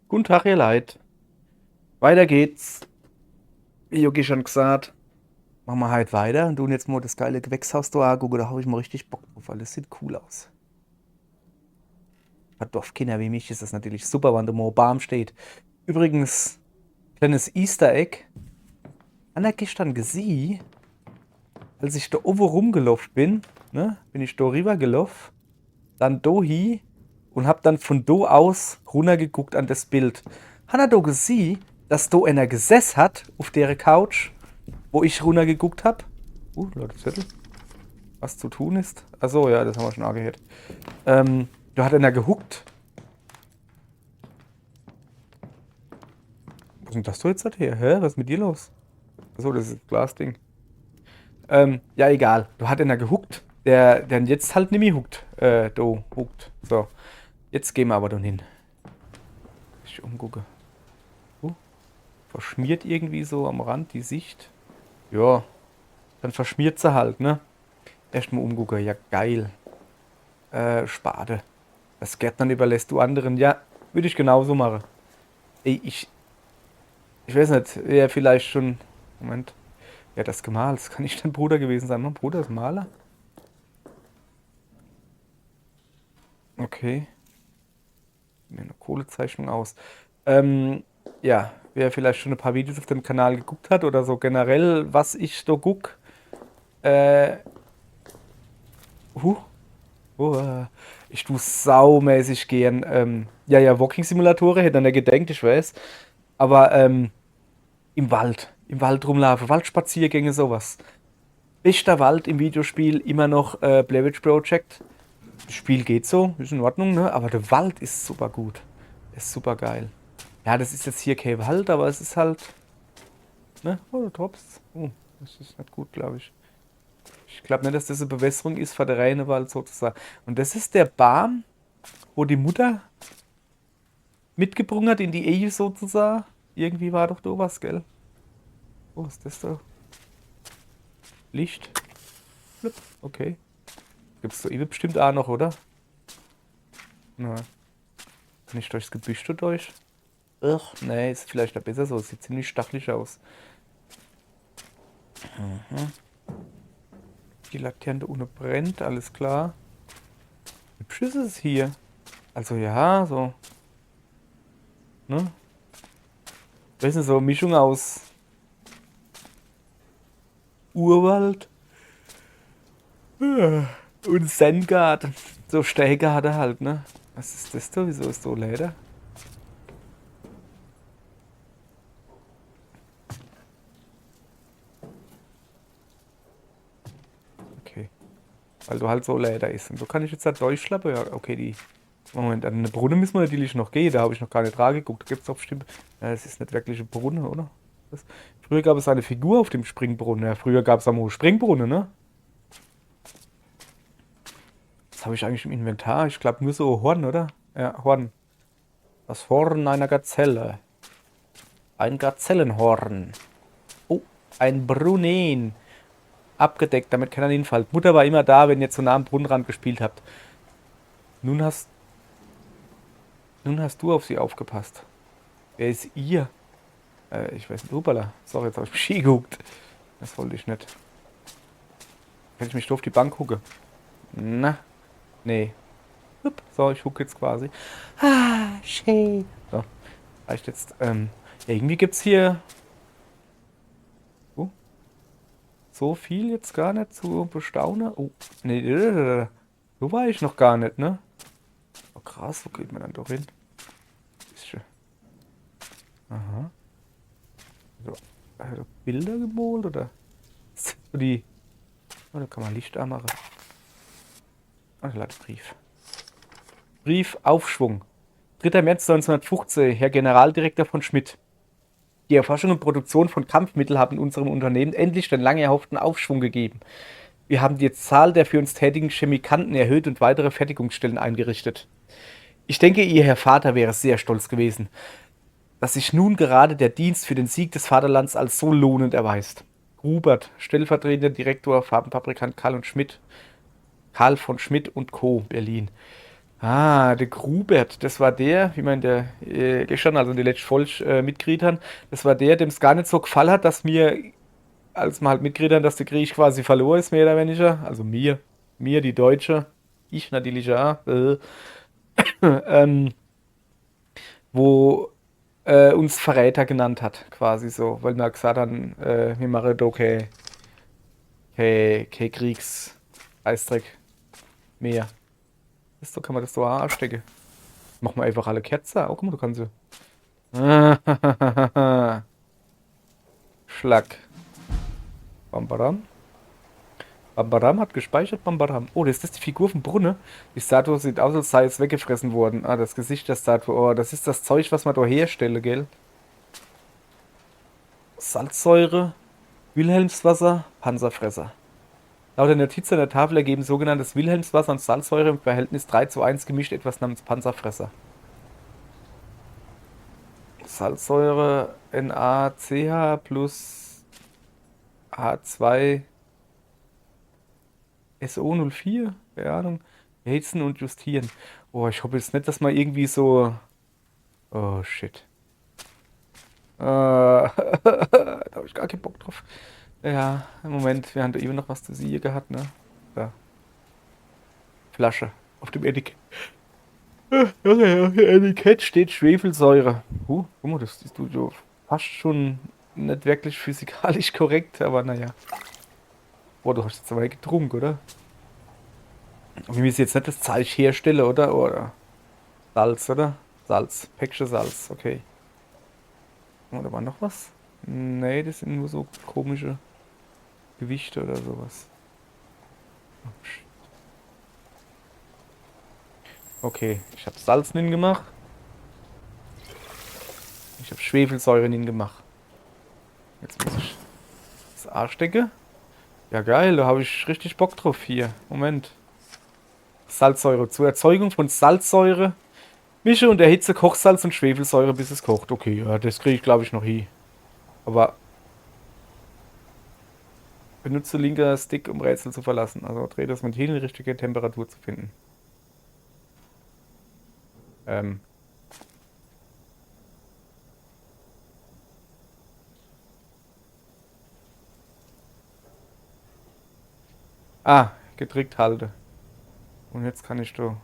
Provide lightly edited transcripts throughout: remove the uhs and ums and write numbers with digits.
Guten Tag, ihr Leid. Weiter geht's. Wie Jogi schon gesagt, machen wir halt weiter und tun jetzt mal das geile Gewächshaus da angucken. Da habe ich mal richtig Bock drauf, weil das sieht cool aus. Für Dorfkinder wie mich ist das natürlich super, wenn da mal Baum steht. Übrigens, kleines Easter Egg. An der gestern gesehen, als ich da oben rumgelaufen bin, ne, bin ich da rüber gelaufen, dann da hin und hab dann von da aus runtergeguckt an das Bild. Han er da gesehen, dass da einer gesessen hat auf der Couch, wo ich runtergeguckt hab? Leute, Zettel. Was zu tun ist? Achso, ja, das haben wir schon angehört. Da hat einer gehuckt. Was ist denn das du jetzt her? Hä? Was ist mit dir los? Achso, das ist das Glasding. Ja, egal. Da hat einer gehuckt. Der jetzt halt nicht mehr huckt. Da huckt. So. Jetzt gehen wir aber dann hin. Ich umgucke. Verschmiert irgendwie so am Rand die Sicht. Ja, dann verschmiert sie halt, ne? Erstmal umgucken. Ja, geil. Spade. Das Gärtnern überlässt du anderen. Ja, würde ich genauso machen. Ey, ich weiß nicht, wer vielleicht schon. Moment. Wer hat das gemalt? Das kann nicht dein Bruder gewesen sein. Mein Bruder ist Maler? Okay. Mir eine Kohlezeichnung aus. Ja, wer vielleicht schon ein paar Videos auf dem Kanal geguckt hat oder so generell, was ich so guck. Äh, huh, ich tu saumäßig gern. Ja, Walking-Simulatoren, hätte an der gedenkt, ich weiß. Aber im Wald rumlaufen, Waldspaziergänge, sowas. Bester Wald im Videospiel, immer noch Blair Witch Project. Das Spiel geht so, ist in Ordnung, ne? Aber der Wald ist super gut. Ist super geil. Ja, das ist jetzt hier kein Wald, aber es ist halt, ne? Oh, du tropfst. Oh, das ist nicht gut, glaube ich. Ich glaube nicht, dass das eine Bewässerung ist für den reinen Wald sozusagen. Und das ist der Baum, wo die Mutter mitgebrungen hat in die Ehe sozusagen. Irgendwie war doch da was, gell? Oh, was ist das da? Licht. Flipp. Okay. Gibt's so eben bestimmt auch noch, oder? Na, kann ich durchs Gebüsch da durch? Ach, nee, ist vielleicht noch besser so. Sieht ziemlich stachelig aus. Die Laterne ohne brennt, alles klar. Hübsch ist es hier. Also ja, so, ne? Weiß nicht, so eine Mischung aus Urwald und Zen-Garten. So Steigarten halt, ne? Was ist das da? Wieso ist so Leder? Okay. Weil du halt so Leder ist. Und so kann ich jetzt halt durchschlappen. Ja, okay, die. Moment, an den Brunnen müssen wir natürlich noch gehen. Da habe ich noch gar nicht geguckt. Da gibt es doch bestimmt. Ja, das ist nicht wirklich ein Brunnen, oder? Das, früher gab es eine Figur auf dem Springbrunnen. Ja, früher gab es auch mal Springbrunnen, ne? Was habe ich eigentlich im Inventar? Ich glaube nur so Horn, oder? Ja, Horn. Das Horn einer Gazelle. Ein Gazellenhorn. Oh, ein Brunnen. Abgedeckt, damit keiner hinfällt. Mutter war immer da, wenn ihr zu nah am Brunnenrand gespielt habt. Nun hast, nun hast du auf sie aufgepasst. Wer ist ihr? Ich weiß nicht, Hupala. Sorry, jetzt habe ich mich Ski geguckt. Das wollte ich nicht. Kann ich mich doof auf die Bank gucken? Na, nee. Hup. So, ich gucke jetzt quasi. Ah, schön. So, reicht jetzt. Ja, irgendwie gibt's hier oh, so viel jetzt gar nicht zu bestaunen. Oh, nee, so war ich noch gar nicht, ne? Oh, krass, wo geht man dann doch hin? Ist schön. Aha. So, also Bilder gemalt oder? So die. Oh, da kann man Licht anmachen. Ah, da lag Brief. Brief Aufschwung. 3. März 1915, Herr Generaldirektor von Schmidt. Die Erforschung und Produktion von Kampfmitteln haben unserem Unternehmen endlich den lange erhofften Aufschwung gegeben. Wir haben die Zahl der für uns tätigen Chemikanten erhöht und weitere Fertigungsstellen eingerichtet. Ich denke, Ihr Herr Vater wäre sehr stolz gewesen, dass sich nun gerade der Dienst für den Sieg des Vaterlands als so lohnend erweist. Hubert, stellvertretender Direktor, Farbenfabrikant Karl von Schmidt und Co. Berlin. Ah, der Grubert, das war der, wie man der gestern, also die letzte Folge mitgekriegt haben, das war der, dem es gar nicht so gefallen hat, dass mir, als wir halt mitgekriegt haben, dass der Krieg quasi verloren ist, mehr oder weniger, also mir, die Deutsche, ich natürlich ja, ähm, wo uns Verräter genannt hat, quasi so, weil wir gesagt haben, wir machen da kein Kriegs-Eisdreck mehr. Das so kann man das so anstecken. Machen wir einfach alle Kerzen. Oh, guck mal, du kannst sie. Schlag. Bambaram. Bambaram hat gespeichert. Bambaram. Oh, das ist die Figur vom Brunnen. Die Statue sieht aus, als sei es weggefressen worden. Ah, das Gesicht der Statue. Oh, das ist das Zeug, was man da herstelle, gell? Salzsäure, Wilhelmswasser, Panzerfresser. Laut der Notiz an der Tafel ergeben sogenanntes Wilhelmswasser und Salzsäure im Verhältnis 3:1 gemischt etwas namens Panzerfresser. Salzsäure NaCH plus H2 SO04, keine Ahnung. Erhitzen und justieren. Oh, ich hoffe jetzt nicht, dass man irgendwie so. Oh, shit. Da habe ich gar keinen Bock drauf. Ja, im Moment, wir haben da eben noch was zu sehen gehabt, ne? Da, Flasche auf dem Etikett. Junge, auf dem Etikett steht Schwefelsäure. Guck mal, das ist du fast schon nicht wirklich physikalisch korrekt, aber naja. Boah, du hast jetzt aber getrunken, oder? Wir müssen jetzt nicht das Zeug herstellen, oder? Oder Salz, oder? Salz. Päckchen Salz, okay. Oh, da war noch was? Nee, das sind nur so komische Gewichte oder sowas. Oh, okay, ich habe Salz hin gemacht. Ich habe Schwefelsäure hin gemacht. Jetzt muss ich das A stecken. Ja geil, da habe ich richtig Bock drauf hier. Moment. Salzsäure. Zur Erzeugung von Salzsäure mische und erhitze Kochsalz und Schwefelsäure, bis es kocht. Okay, ja, das kriege ich glaube ich noch hin. Aber benutze linker Stick, um Rätsel zu verlassen. Also drehe das Ventil in die richtige Temperatur zu finden. Ähm. Ah, gedrückt halte. Und jetzt kann ich da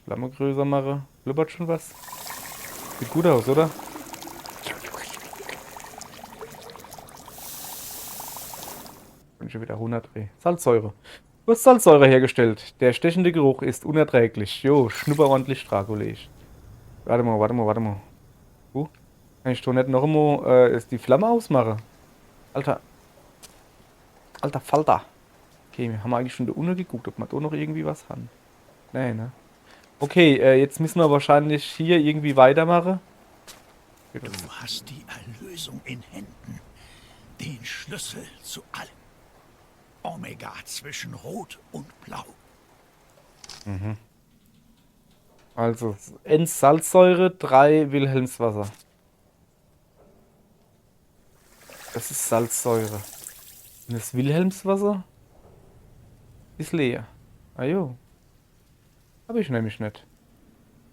Flamme größer machen. Blubbert schon was? Sieht gut aus, oder? Bin schon wieder 100 dreh. Salzsäure. Du hast Salzsäure hergestellt. Der stechende Geruch ist unerträglich. Jo, schnupper ordentlich Draculisch. Warte mal. Kann ich doch nicht noch einmal die Flamme ausmachen? Alter, alter Falter. Okay, wir haben eigentlich schon da unten geguckt, ob wir da noch irgendwie was haben. Nee, ne? Okay, jetzt müssen wir wahrscheinlich hier irgendwie weitermachen. Du hast die Erlösung in Händen. Den Schlüssel zu allem. Omega zwischen Rot und Blau. Also, N Salzsäure, 3 Wilhelmswasser. Das ist Salzsäure. Und das Wilhelmswasser ist leer. Ah jo. Habe ich nämlich nicht.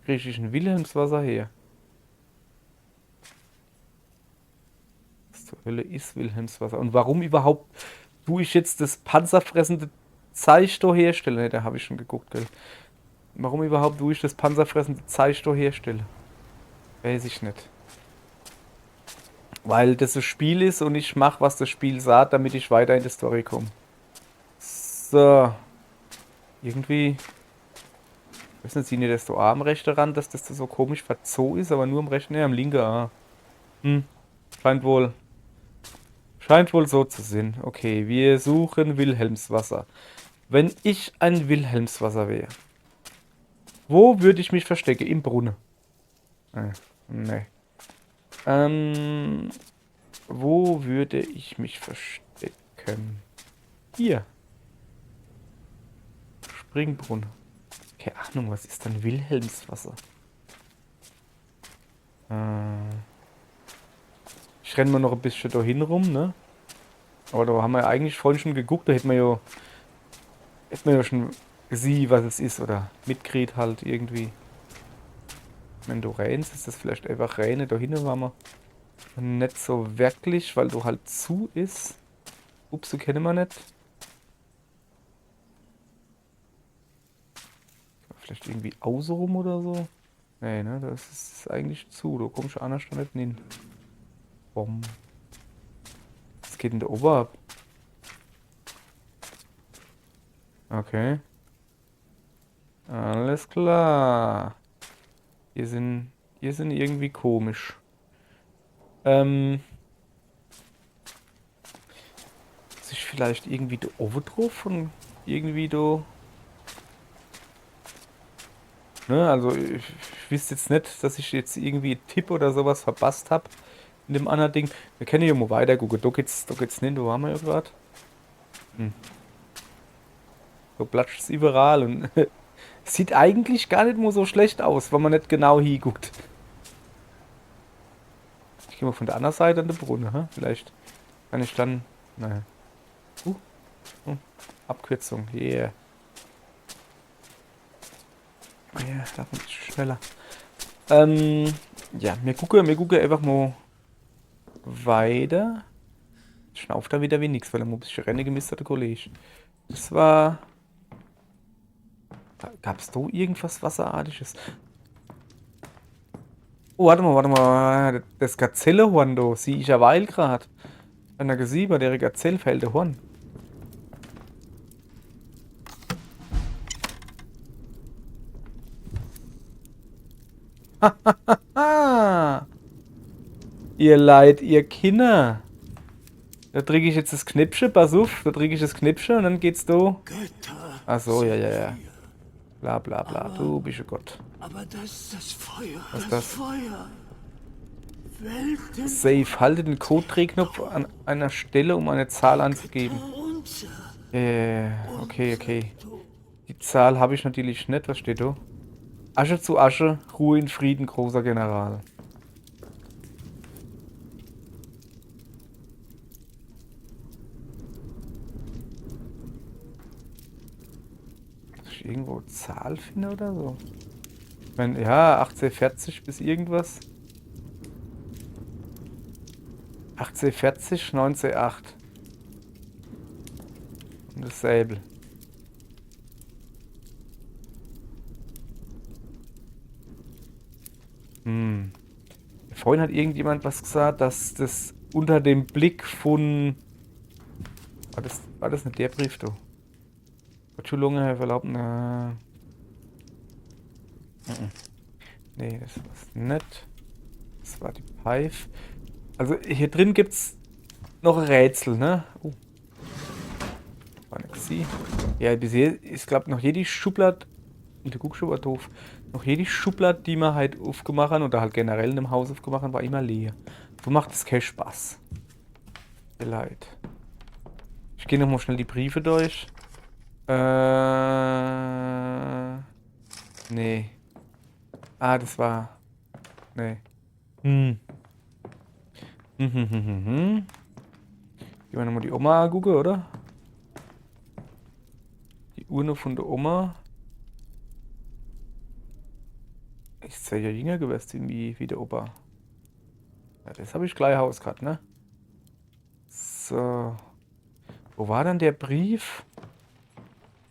Kriege ich ein Wilhelmswasser her. Was zur Hölle ist Wilhelmswasser? Und warum überhaupt tue ich jetzt das panzerfressende Zeug da herstellen? Ne, da habe ich schon geguckt, gell. Warum überhaupt tue ich das panzerfressende Zeug da herstellen? Weiß ich nicht. Weil das ein Spiel ist und ich mache, was das Spiel sagt, damit ich weiter in die Story komme. So. Irgendwie. Wissen Sie nicht, dass du am rechten Rand, dass das da so komisch verzogen ist, aber nur am rechten, ne, am linken A. Scheint wohl. Scheint wohl so zu sein. Okay, wir suchen Wilhelmswasser. Wenn ich ein Wilhelmswasser wäre, wo würde ich mich verstecken? Im Brunnen. Nee. Ähm, wo würde ich mich verstecken? Hier. Springbrunnen. Keine Ahnung, was ist denn Wilhelmswasser? Ich renne mal noch ein bisschen dahin rum, ne? Aber da haben wir ja eigentlich vorhin schon geguckt, da hätten wir ja schon sie, was es ist, oder mitkriegt halt irgendwie. Wenn du rennst, ist das vielleicht einfach Räne da hinten, war man nicht so wirklich, weil du halt zu ist. Ups, so kennen wir nicht. Vielleicht irgendwie außenrum oder so? Nee, ne, das ist eigentlich zu. Du kommst anders da nicht hin. Bom. Was geht denn da oben ab? Okay. Alles klar. Hier sind irgendwie komisch. Ähm. Ist ich vielleicht irgendwie da oben drauf und irgendwie da. Ne, also ich wüsste jetzt nicht, dass ich jetzt irgendwie einen Tipp oder sowas verpasst habe in dem anderen Ding. Wir können ja mal weiter gucken. Da geht's nicht, wo waren wir ja gerade? Hm. So platscht es überall und sieht eigentlich gar nicht mal so schlecht aus, wenn man nicht genau hinguckt. Ich gehe mal von der anderen Seite an den Brunnen, hä? Vielleicht kann ich dann. Naja. Uh, Abkürzung, yeah. Oh yeah, da bin ich schneller. Ja, wir gucken einfach mal weiter. Schnauft da wieder wie nix, weil er mal ein bisschen Rennen gemisst hat, der Kollege. Das war. Gab's da irgendwas Wasserartiges? Oh, warte mal. Das Gazellehorn da, sieh ich ja weil grad. An der Gesieber, der Gazellfelde Horn. Ah! Ihr Leid, ihr Kinder. Da drücke ich jetzt das Knipsche, pass auf, da drücke ich das Knipsche und dann geht's da. Götter Ach so, ja, ja, sind ja. wir. Bla bla bla, du bist ein Gott. Aber das Feuer. Was ist Das das? Feuer. Welten Safe, halte den Code-Drehknopf an einer Stelle, um eine Zahl anzugeben. unser. Okay, okay. Die Zahl habe ich natürlich nicht. Was steht da? Asche zu Asche, Ruhe in Frieden, großer General. Dass ich irgendwo Zahl finde oder so? Ich meine, ja, 1840 bis irgendwas. 1840, 1908. Und das Säbel. Hm. Vorhin hat irgendjemand was gesagt, dass das unter dem Blick von. War das nicht der Brief, du? Would you longer have erlaubt? Na. Nee, das war's nicht. Das war die Pfeife. Also hier drin gibt's noch Rätsel, ne? War nix. Ja, bisher ist, glaube noch jede Schublade. Und der Guckschub war doof. Noch jede Schublade, die wir halt aufgemacht haben, oder halt generell in dem Haus aufgemacht haben, war immer leer. So macht es keinen Spaß. Leid. Ich gehe nochmal schnell die Briefe durch. Nee. Ah, das war. Nee. Hm. Gehen wir nochmal die Oma angucken, oder? Die Urne von der Oma. Ist ja jünger gewesen wie der Opa. Ja, das habe ich gleich Haus gehabt, ne? So. Wo war dann der Brief?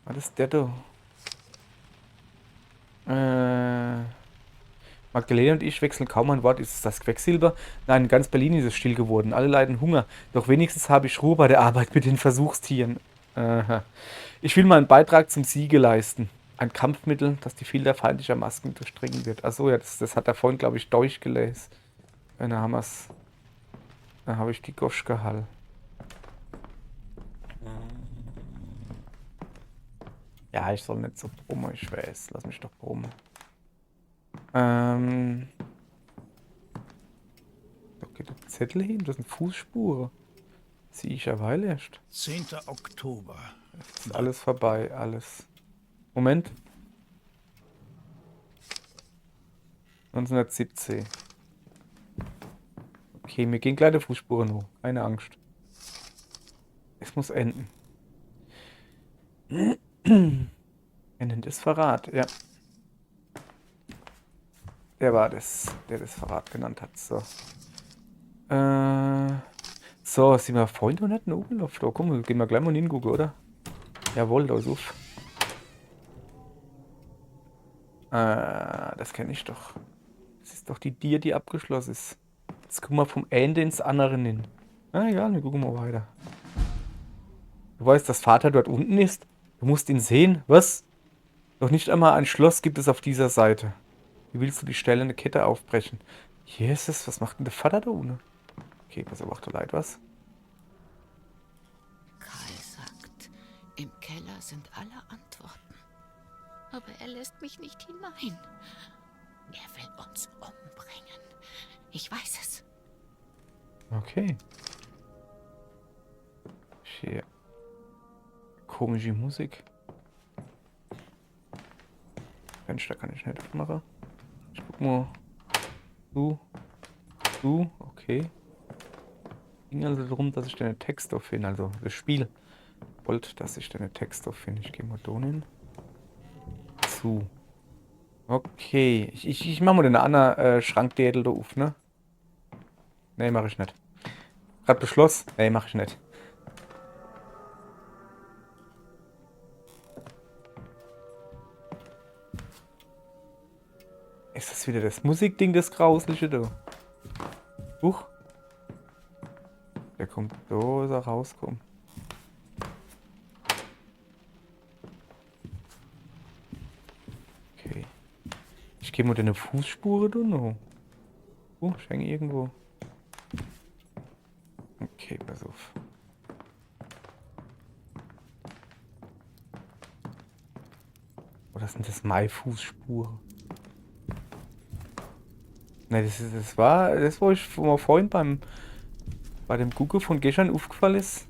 War das der da? Magdalena und ich wechseln kaum ein Wort. Ist es das Quecksilber? Nein, in ganz Berlin ist es still geworden. Alle leiden Hunger. Doch wenigstens habe ich Ruhe bei der Arbeit mit den Versuchstieren. Aha. Ich will meinen Beitrag zum Siege leisten. Ein Kampfmittel, das die Filter feindlicher Masken durchdringen wird. Achso, ja, das hat er vorhin, glaube ich, durchgelesen. Dann haben wir's. Dann habe ich die Goschke Hall. Ja, ich soll nicht so brummen, ich weiß. Lass mich doch brummen. Da geht der Zettel hin, das sind Fußspuren. Sehe ich ja weil erst. 10. Oktober. Ist alles vorbei, alles. Moment. 1917. Okay, mir gehen gleich die Fußspuren hoch. Keine Angst. Es muss enden. Er nennt es Verrat, ja. Der war das, der das Verrat genannt hat. So. So, sind wir voll noch nicht in Oberluft? Oh, komm, gehen wir gleich mal hingucken, oder? Jawohl, da ist auf. Das kenne ich doch. Das ist doch die Tür, die abgeschlossen ist. Jetzt gucken wir vom Ende ins andere hin. Ah, egal, wir gucken mal weiter. Du weißt, dass Vater dort unten ist? Du musst ihn sehen. Was? Noch nicht einmal ein Schloss gibt es auf dieser Seite. Wie willst du die stählerne Kette aufbrechen? Jesus, was macht denn der Vater da unten? Okay, pass auf, du leid was? Karl sagt, im Keller sind alle Antworten. Aber er lässt mich nicht hinein. Er will uns umbringen. Ich weiß es. Okay. Hier. Komische Musik. Fenster kann ich nicht aufmachen. Ich guck mal. Du, okay. Ging also darum, dass ich den Text aufhöre. Also das Spiel wollte, dass ich den Text aufhöre. Ich gehe mal da hin. Zu. Okay. Ich mach mal den anderen Schrankdädel da auf, ne? Ne, mach ich nicht. Grad beschlossen? Ne, mach ich nicht. Ist das wieder das Musikding, das Grausliche da? Huch. Der kommt, da ist er rauskommen. Okay. Ich gehe mal deine Fußspuren da noch. Ich hänge irgendwo. Okay, pass auf. Oder sind das Mai-Fußspuren? Ne, das war das, wo ich vorhin bei dem Google von gestern aufgefallen ist.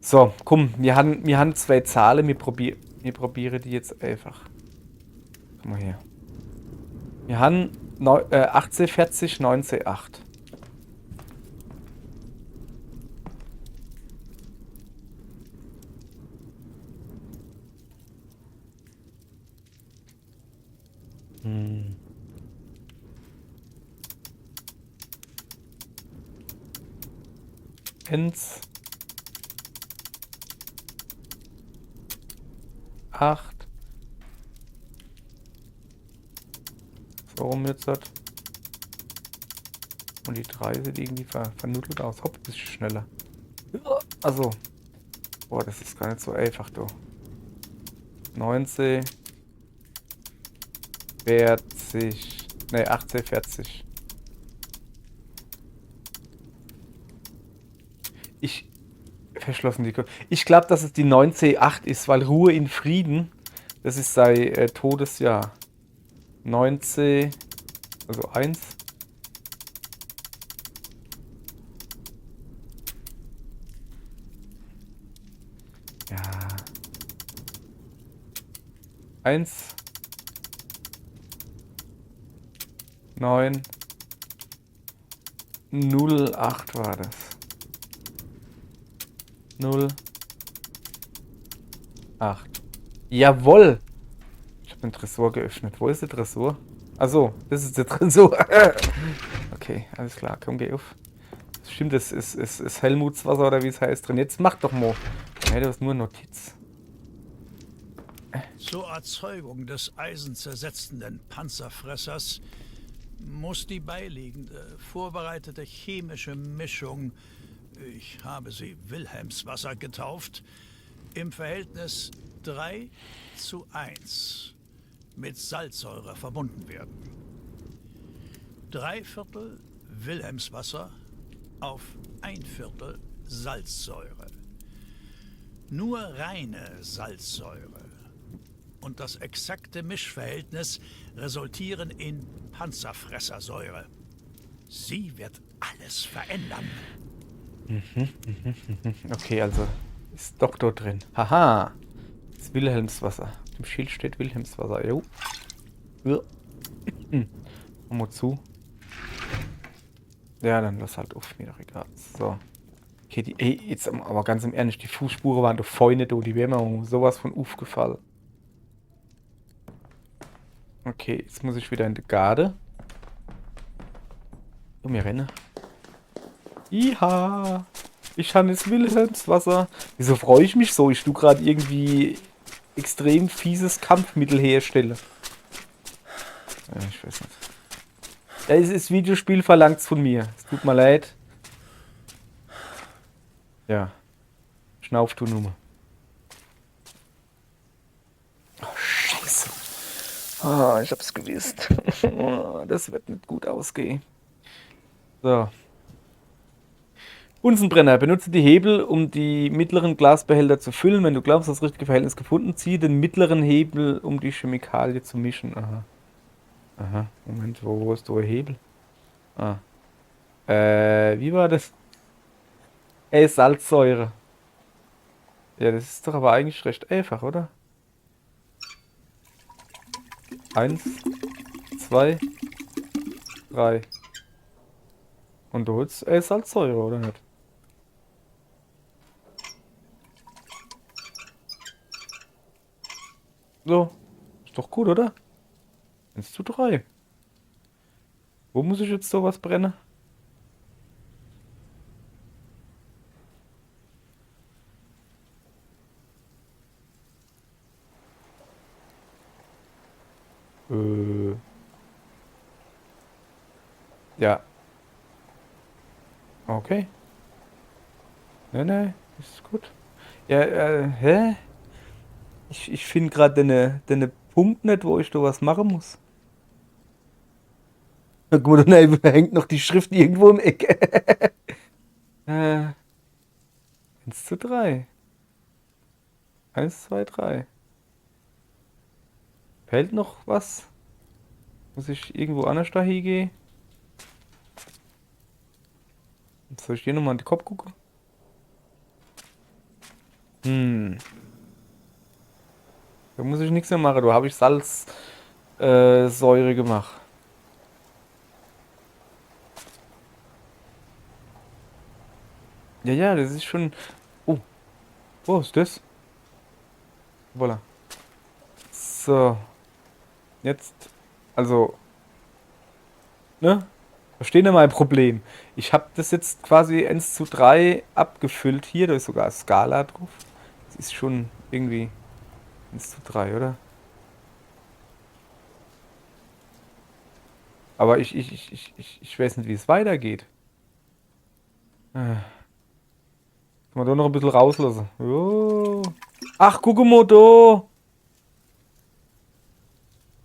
So, komm, wir haben zwei Zahlen, wir probieren die jetzt einfach. Guck mal her. Wir haben 1840, 198. Hm. Ins 8. So rum jetzt hat. Und die 3 sieht irgendwie vernuddelt aus. Hopp, ein bisschen schneller. Also. Boah, das ist gar nicht so einfach, du. 19. 40. Ne, 1840. Verschlossen die Kurve. Ich glaube, dass es die 9C8 ist, weil Ruhe in Frieden, das ist sein Todesjahr. 9C, also 1. Ja. 1. 9. 08 war das. 0. 8. Jawohl! Ich habe den Tresor geöffnet. Wo ist der Tresor? Achso, das ist der Tresor. Okay, alles klar. Komm, geh auf. Stimmt, das ist Helmuts Wasser oder wie es heißt drin. Jetzt mach doch mal. Nee, das ist nur Notiz. Zur Erzeugung des eisenzersetzenden Panzerfressers muss die beiliegende, vorbereitete chemische Mischung, ich habe sie Wilhelmswasser getauft, im Verhältnis 3:1 mit Salzsäure verbunden werden. 3/4 Wilhelmswasser auf 1/4 Salzsäure. Nur reine Salzsäure und das exakte Mischverhältnis resultieren in Panzerfressersäure. Sie wird alles verändern. Okay, also ist doch dort drin. Haha. Das ist Wilhelmswasser. Im Schild steht Wilhelmswasser. Jo. Ja. Mal zu. Ja, dann lass halt auf. Mir doch egal. So. Okay, ey, jetzt aber ganz im Ernst, die Fußspuren waren doch voll nicht da, die wären mir sowas von aufgefallen. Okay, jetzt muss ich wieder in die Garde. Und wir rennen. Iha! Ich habe das Wilhelmswasser. Wieso freue ich mich so? Ich tu gerade irgendwie extrem fieses Kampfmittel herstelle. Ja, ich weiß nicht. Ja, das Videospiel verlangt's von mir. Es tut mir leid. Ja. Schnauf du Nummer. Oh, Scheiße. Ah, ich hab's gewusst. Das wird nicht gut ausgehen. So. Bunsenbrenner. Benutze die Hebel, um die mittleren Glasbehälter zu füllen. Wenn du glaubst, das richtige Verhältnis gefunden, ziehe den mittleren Hebel, um die Chemikalie zu mischen. Aha. Aha. Moment, wo ist der Hebel? Ah. Wie war das? Salzsäure. Ja, das ist doch aber eigentlich recht einfach, oder? 1, 2, 3. Und du holst Salzsäure, oder nicht? So. Ist doch gut, oder? 1:3. Wo muss ich jetzt sowas brennen? Äh. Ja. Okay. Ne, ist gut. Ja, hä? Ich finde gerade deine Punkt nicht, wo ich da was machen muss. Na gut, daneben hängt noch die Schrift irgendwo im Eck. äh, 1:3. 1, 2, 3. Fehlt noch was? Muss ich irgendwo anders da hingehen? Soll ich hier nochmal an den Kopf gucken? Hm. Da muss ich nichts mehr machen. Da habe ich Säure gemacht. Ja, ja, das ist schon. Oh, was ist das? Voilà. So. Jetzt. Also. Ne? Verstehen Sie mein Problem? Ich habe das jetzt quasi 1:3 abgefüllt. Hier, da ist sogar Skala drauf. Das ist schon irgendwie 1:3, oder? Aber ich weiß nicht, wie es weitergeht. Kann man da noch ein bisschen rauslassen. Oh. Ach, guck mal da.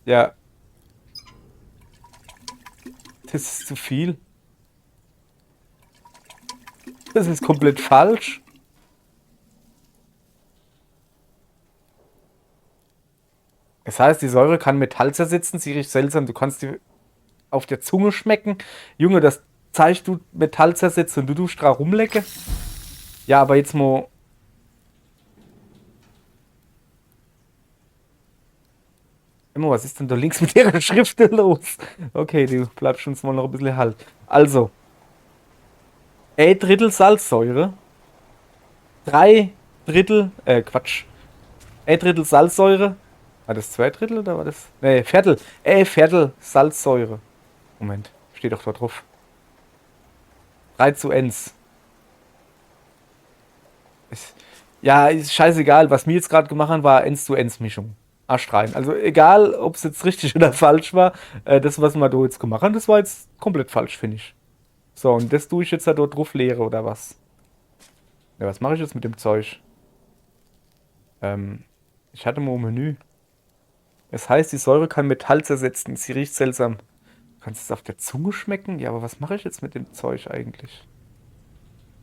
Ja, das ist zu viel. Das ist komplett falsch. Das heißt, die Säure kann Metall zersetzen. Sie riecht seltsam. Du kannst die auf der Zunge schmecken. Junge, das zeigst du Metall zersetzen und du tust da rumlecke. Ja, aber jetzt mal. Immer, was ist denn da links mit der Schrift los? Okay, du bleibst uns mal noch ein bisschen halt. Also, 1/3 Salzsäure, 3/3, Quatsch. 1/3 Salzsäure. War das 2/3 oder war das? Nee, Viertel. Viertel Salzsäure. Moment, steht doch da drauf. 3:1. Ist, ja, ist scheißegal. Was wir jetzt gerade gemacht haben, war 1:1 Mischung. Aschrein. Also egal, ob es jetzt richtig oder falsch war, das, was wir da jetzt gemacht haben, das war jetzt komplett falsch, finde ich. So, und das tue ich jetzt da dort drauf leere, oder was? Ja, was mache ich jetzt mit dem Zeug? Ich hatte mal ein Menü. Es heißt, die Säure kann Metall zersetzen. Sie riecht seltsam. Kannst du es auf der Zunge schmecken? Ja, aber was mache ich jetzt mit dem Zeug eigentlich?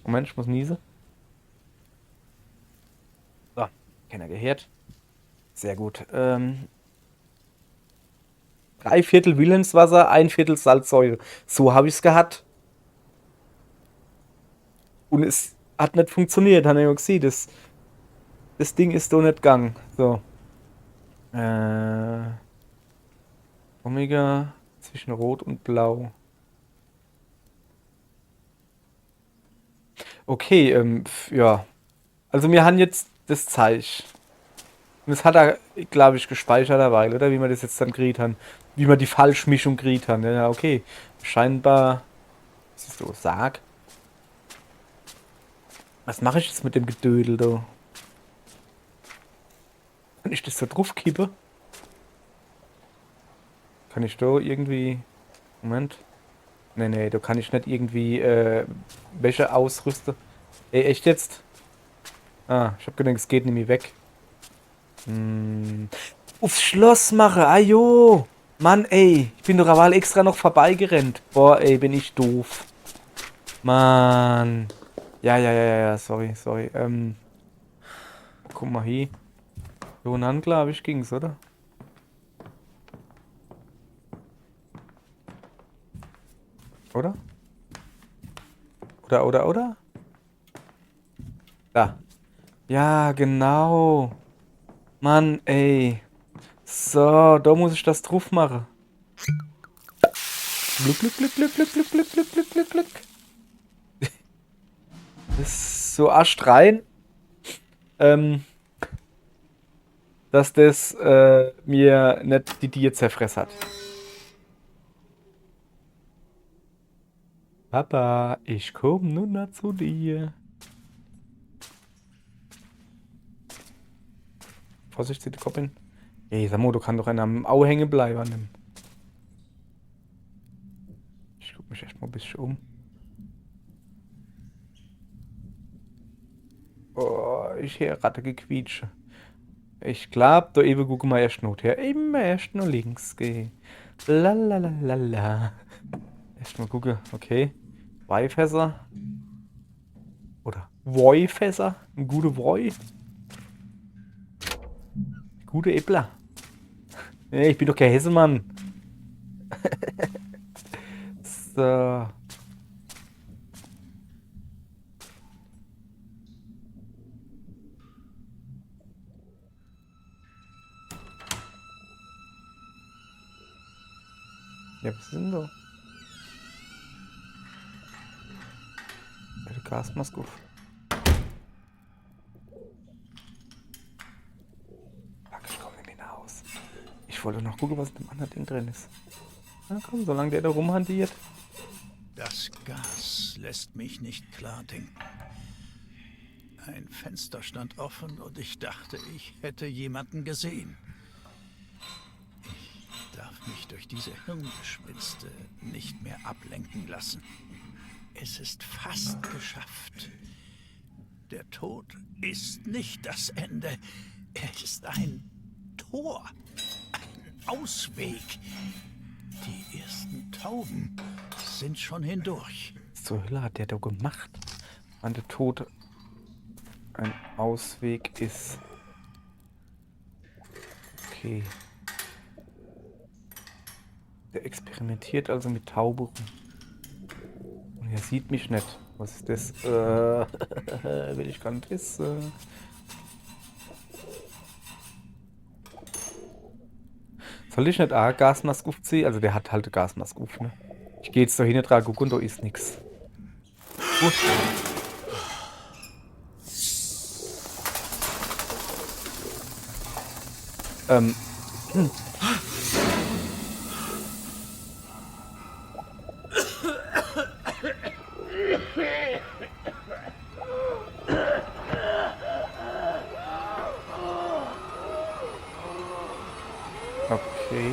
Moment, ich muss niesen. So, keiner gehört. Sehr gut. 3/4 Wilhelmswasser, 1/4 Salzsäure. So habe ich es gehabt. Und es hat nicht funktioniert, hat er ja gesehen. Das Ding ist doch nicht gegangen. So. Omega zwischen Rot und Blau. Okay, ja. Also wir haben jetzt das Zeichen. Und das hat er, glaube ich, gespeichert derweil, oder? Wie wir das jetzt dann gekriegt haben. Wie wir die Falschmischung gekriegt haben. Ja, okay. Scheinbar. Was ist so? Sag. Was mache ich jetzt mit dem Gedödel da? Kann ich das da drauf kippen? Kann ich da irgendwie. Moment. Nee, da kann ich nicht irgendwie Wäsche ausrüsten. Ey, echt jetzt? Ah, ich hab gedacht, es geht nämlich weg. Aufs Schloss mache, ajo! Mann, ey, ich bin doch aber extra noch vorbeigerannt. Boah, ey, bin ich doof. Mann. Ja, sorry. Guck mal hier. Jonan, glaube ich, ging's, oder? Oder? Oder? Da. Ja, genau. Mann, ey. So, da muss ich das drauf machen. Glück. Das ist so astrein, dass das mir nicht die Tier zerfressen hat. Papa, ich komm nun mal zu dir. Vorsicht, zieh den Kopf hin. Ey, Samo, du kannst doch einer am Au hängen bleiben. Ich guck mich echt mal ein bisschen um. Oh, ich höre Ratte gequietsche. Ich glaub, da eben gucken wir erst noch her. Immer erst nur links gehen. Lalalala. Erst mal gucken, okay. Weihfässer. Oder Woifässer. Ein guter Woi. Gute Äppler. Nee, ich bin doch kein Hessemann. So. Ja, was ist denn da? Der Gasmaske auf. Fuck, ich komme nicht mehr hinaus. Ich wollte noch gucken, was in dem anderen Ding drin ist. Na komm, solange der da rumhantiert. Das Gas lässt mich nicht klar denken. Ein Fenster stand offen und ich dachte, ich hätte jemanden gesehen. Ich darf mich durch diese Hirngespinste nicht mehr ablenken lassen. Es ist fast geschafft. Der Tod ist nicht das Ende. Er ist ein Tor, ein Ausweg. Die ersten Tauben sind schon hindurch. Was zur Hölle hat der da gemacht? Wann der Tod ein Ausweg ist. Okay. Der experimentiert also mit Taube rum. Und er sieht mich nicht. Was ist das? Will ich gar nicht wissen. Soll ich nicht auch Gasmaske aufziehen? Also der hat halt eine Gasmaske auf, ne? Ich gehe jetzt da hin, trage guck und da ist nix. Gut. Okay.